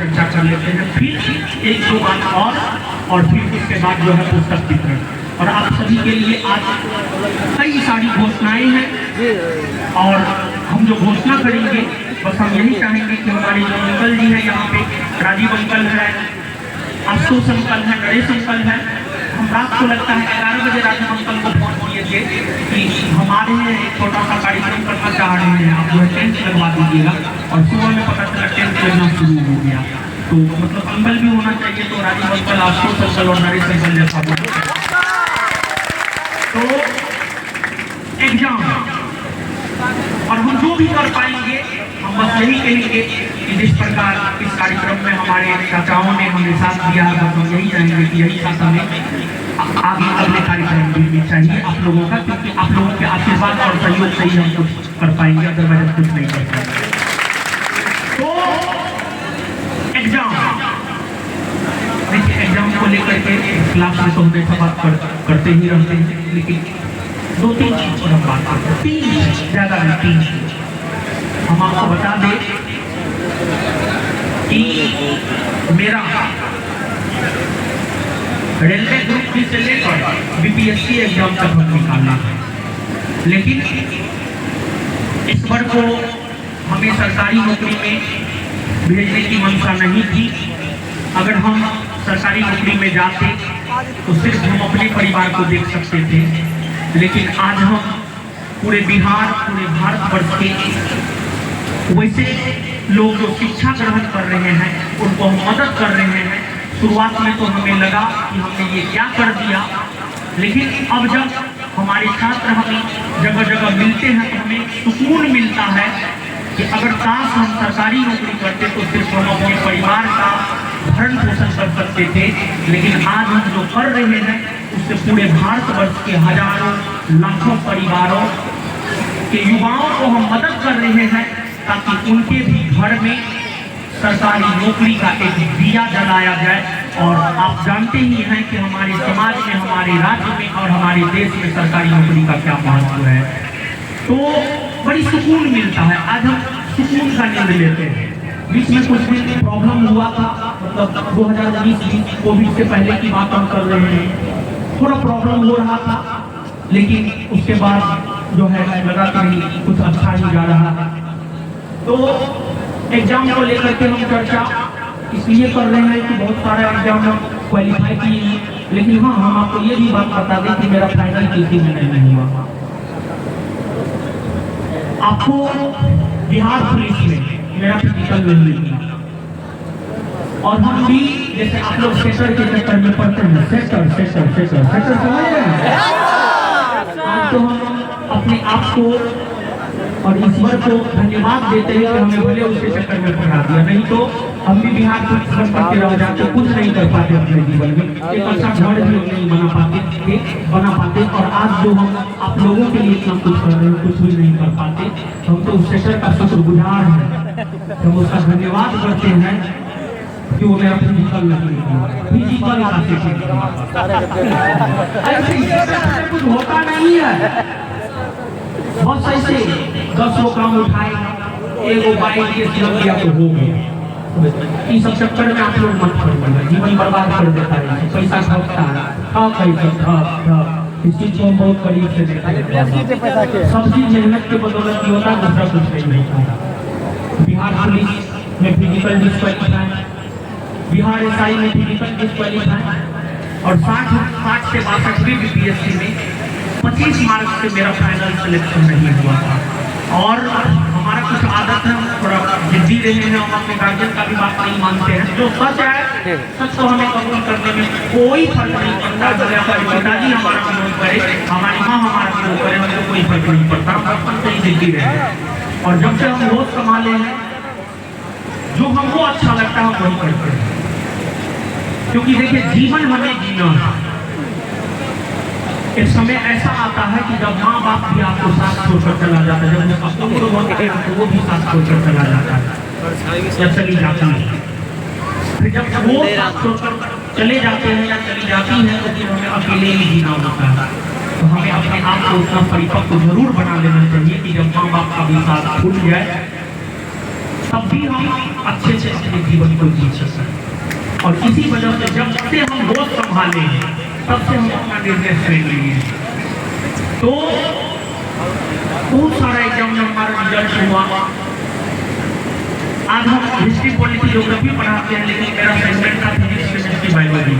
चर्चा कर लेते हैं, फिर एक दो बात और फिर उसके बाद जो है पुस्तक वितरण। और आप सभी के लिए आज कई सारी घोषणाएं हैं और हम जो घोषणा करेंगे बस हम यही चाहेंगे कि हमारे जो अंकल जी हैं यहाँ पे, राजीव अंकल है, आशुतोष अंकल है, नरेश अंकल है, हम रात को लगता है 11 बजे राजीव अंकल को फोन किए थे कि हमारे एक छोटा सा कार्यक्रम करना चाह रहे हैं, आप जो है टेंट लगवा दीजिएगा। और सुबह में पता चला टेंट लगना शुरू हो गया। तो मतलब अंकल भी होना चाहिए, तो राजीव अंकल, आशुतोष अंकल और नरेश अंकल जैसा बोला। तो एग्जाम और हम जो भी कर पाएंगे हम बस यही कहेंगे कि जिस प्रकार इस कार्यक्रम में हमारे चाचाओं ने हमें साथ दिया है, बस हम यही चाहेंगे कि यही साथ हमें आगे अगले कार्यक्रम भी चाहिए आप लोगों का, क्योंकि आप लोगों के आशीर्वाद और सहयोग से ही हम कुछ कर पाएंगे, अदरवाइज कुछ नहीं कर पाएंगे। तो एग्जाम, देखिए एग्जाम को लेकर के क्लास में तो हमेशा बात करते ही रहते हैं, लेकिन दो तीन चीज पर हम बात करते हैं, तीन ज्यादा नहीं, तीन चीज हम आपको बता दें कि मेरा रेलवे ग्रुप डी से लेकर बीपीएससी एग्जाम तक हम निकालना है, लेकिन इस बार को हमें सरकारी नौकरी में भेजने की मंशा नहीं थी। अगर हम सरकारी नौकरी में जाते तो सिर्फ हम अपने परिवार को देख सकते थे, लेकिन आज हम पूरे बिहार, पूरे भारतवर्ष के वैसे लोग जो शिक्षा ग्रहण कर रहे हैं उनको हम मदद कर रहे हैं। शुरुआत में तो हमें लगा कि हमने ये क्या कर दिया, लेकिन अब जब हमारे छात्र हमें जगह जगह मिलते हैं तो हमें सुकून मिलता है कि अगर काश हम सरकारी नौकरी करते तो सिर्फ हम अपने परिवार का भरण पोषण कर सकते थे, लेकिन आज हम जो कर रहे हैं उससे पूरे भारतवर्ष के हजारों लाखों परिवारों के युवाओं को हम मदद कर रहे हैं ताकि उनके भी घर में सरकारी नौकरी का एक दिया जलाया जाए। और आप जानते ही हैं कि हमारे समाज में, हमारे राज्य में और हमारे देश में सरकारी नौकरी का क्या महत्व है, तो बड़ी सुकून मिलता है। आज हम सुकून का नींद लेते हैं। बीच में कुछ दिन प्रॉब्लम हुआ था, मतलब 2020 कोविड से पहले की बात हम कर रहे हैं, थोड़ा प्रॉब्लम हो रहा था, लेकिन उसके बाद जो है लगा कि नहीं कुछ अच्छा ही जा रहा है। तो एग्जाम को लेकर के हम चर्चा इसलिए कर रहे हैं कि बहुत सारे एग्जाम हम क्वालिफाई किए हैं, लेकिन हाँ हम आपको ये भी बात बता दें कि मेरा फाइनल किसी में नहीं हुआ। आपको बिहार पुलिस में मेरा फिजिकल नहीं मिला, और हम भी जैसे आप लोग सेक्टर के चक्कर में पढ़ते हैं, सेक्टर समझ रहे हैं। आज तो हम अपने आप को और ईश्वर को धन्यवाद देते हैं कि हमें भले उसके चक्कर में पढ़ा दिया, नहीं तो हम भी बिहार पुलिस बन करके रह जाते, कुछ नहीं कर पाते अपने जीवन में, एक अच्छा घर भी नहीं बना पाते। और आज जो हम आप लोगों के लिए इतना कुछ कर रहे हैं, कुछ भी नहीं कर पाते, हम तो उस सेक्टर का शुक्रगुजार हैं, हम उसका धन्यवाद करते हैं कि वो मेरा फिजिकल फिजिकल ऐसे कुछ होता नहीं है। बहुत सही से 10 लोग काम उठाए, एगो बाइक के सिर्फ दिया तो हो गया। इस सब चक्कर में आप लोग मत पड़िएगा, जीवन बर्बाद कर देता है, पैसा खपता है, इस चीज को हम बहुत करीब से देखते हैं। सब चीज मेहनत के बदौलत ही होता, दूसरा कुछ नहीं होता। बिहार पुलिस में फिजिकल डिस्क्वालीफाई, बिहार एसआई में फिजिकल डिस्क्वालीफाई, और 60 से 62 बीपीएससी में 25 मार्क्स से मेरा फाइनल सिलेक्शन नहीं हुआ था। और हमारा कुछ आदत है, थोड़ा जिद्दी रहे हैं, हम अपने गार्जियन का भी बात नहीं मानते हैं। जो सच है सच को हमें कबूल करने में कोई फर्क नहीं पड़ता। जब हमारे पिताजी हमारा विरोध करे, हमारी माँ हमारा विरोध करे, हमको कोई फर्क नहीं पड़ता, बचपन से ही जिद्दी रहे। और जब से हम होश संभाले हैं, जो हमको अच्छा लगता है वही करते हैं, क्योंकि देखिए जीवन हमें जीना है। एक समय ऐसा आता है कि जब माँ बाप भी आपको साथ छोड़कर चला जाता है, जब उम्र होता है तो वो भी साथ छोड़कर चला जाता है या चली जाती है। फिर जब वो साथ छोड़कर चले जाते हैं या चली जाती है तो फिर हमें अकेले ही जीना होता है। तो हमें अपने आप को उतना परिपक्व जरूर बना लेना चाहिए कि जब माँ बाप का भी साथ छूट जाए तब भी हम अच्छे से अपने जीवन को जी सकें। और इसी वजह से जब से हम होश संभाले हैं तब से हम अपना निर्णय स्वयं लिए हैं। तो बहुत सारा एग्जाम में हमारा रिजल्ट हुआ। आज हम हिस्ट्री पॉलिटी ज्योग्राफी पढ़ाते हैं, लेकिन मेरा सेगमेंट था फिजिक्स केमिस्ट्री बायोलॉजी।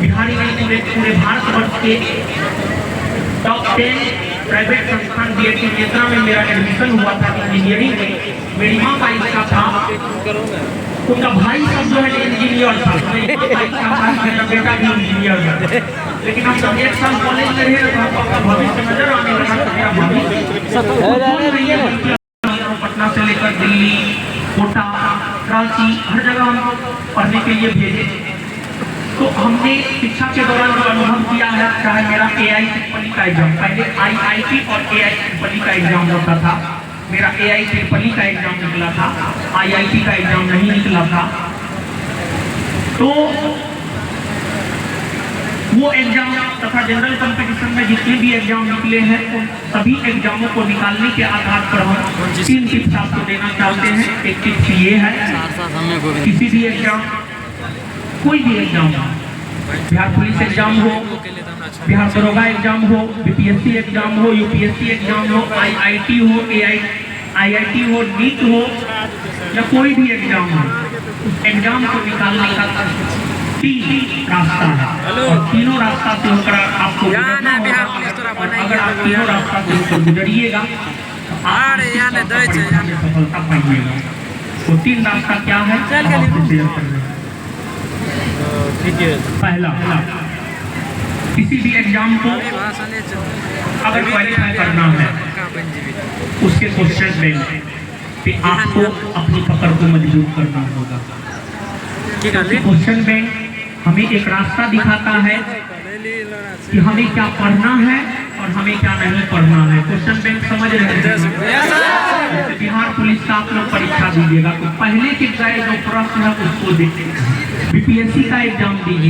बिहारी नहीं पूरे भारतवर्ष के टॉप 10 प्राइवेट संस्थान बीएड के नेत्रा में मेरा एडमिशन हुआ था इंजीनियरिंग में। मेरी माँ का इच्छा था, उनका भाई सब जो है इंजीनियर था, मेरी माँ का इच्छा था मेरा बेटा भी इंजीनियर है। लेकिन हम जब 1 साल कॉलेज में रहे तो हमको अपना भविष्य नजर आने लगा कि मेरा भविष्य पटना से लेकर दिल्ली, कोटा, कराची हर जगह हमको पढ़ने के लिए भेजे। तो हमने शिक्षा के दौरान जो अनुभव किया है, चाहे मेरा AI ट्रिपल का एग्जाम, पहले IIT और AI ट्रिपल का एग्जाम होता था, मेरा AI ट्रिपल का एग्जाम निकला था, IIT का एग्जाम नहीं निकला था। तो वो एग्जाम तथा जनरल कंपटीशन में जितने भी एग्जाम निकले हैं उन सभी एग्जामों को निकालने के आधार पर हम 3 टिप्स आपको देना चाहते हैं। एक टिप्स ये है, किसी भी एग्जाम, कोई भी एग्जाम हो, बिहार पुलिस एग्जाम हो, बिहार दरोगा एग्जाम हो, BPSC एग्जाम हो, UPSC एग्जाम हो, IIT हो, IIT हो, नीट हो या कोई भी एग्जाम हो, उस एग्जाम को निकालने का 3 रास्ता है और तीनों रास्ता से होकर आपको गुजरना होगा। और अगर आप तीनों रास्ता से होकर गुजरिएगा तो आप सफलता पाइएगा। वो 3 रास्ता क्या है, पहला, किसी भी एग्जाम को अगर क्वालिफाई करना है उसके क्वेश्चन बैंक पे आपको अपनी पकड़ को मजबूत करना होगा। क्वेश्चन बैंक हमें एक रास्ता दिखाता है कि हमें क्या पढ़ना है और हमें क्या नहीं पढ़ना है। क्वेश्चन बैंक समझ रहे हैं? जैसे बिहार पुलिस का आप लोग परीक्षा दीजिएगा तो पहले के जो प्रश्न है उसको देखिए, BPSC का एग्जाम दीजिए।